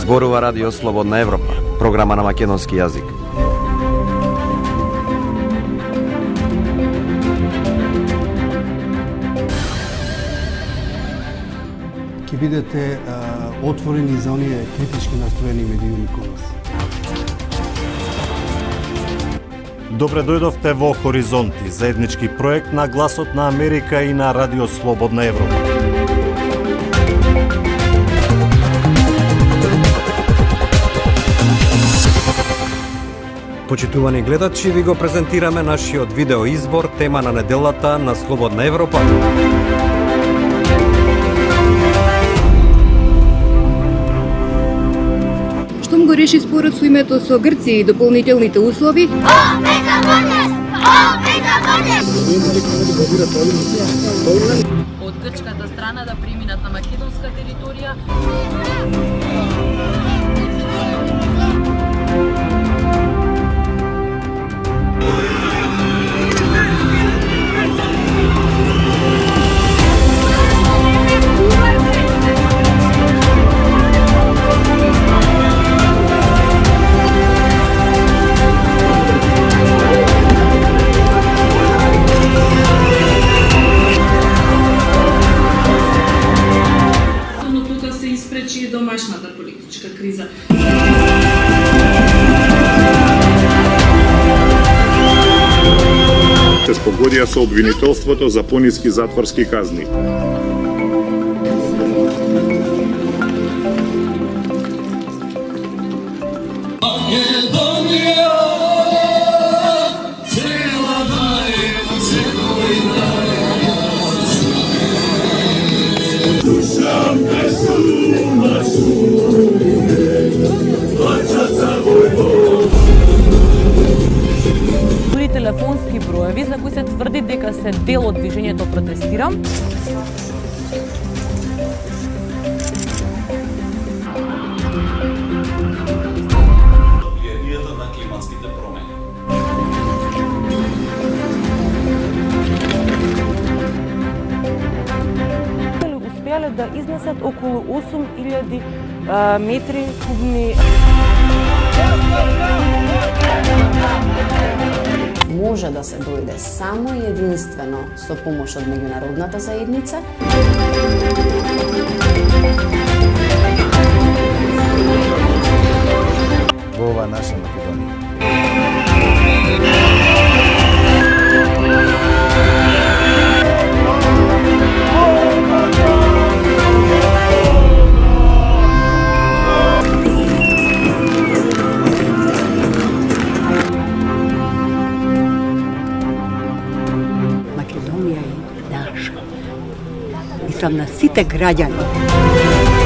Зборува Радио Слободна Европа, програма на македонски јазик. Ќе бидете отворени за оние критички настроени медиуми кон нас. Добре дојдовте во Хоризонти, заеднички проект на Гласот на Америка и на Радио Слободна Европа. Почитувани гледачи, ви го презентираме нашиот видео избор, тема на неделата на Слободна Европа. Штом го реши спорот со името со Грција и дополнителните услови, од грчката страна да преминат на македонска територија. Домашната политичка криза. Се спогодија со обвинителството за пониски затворски казни. Телефонски броеви за кои се тврди дека се дел од движењето Протестирам. Влијанието на климатските промени. Успеале да изнесат околу 8000 метри кубни. Може да се дојде само и единствено со помош од меѓународната заедница. Во ова наша Македонија. Мислам на сите граѓани.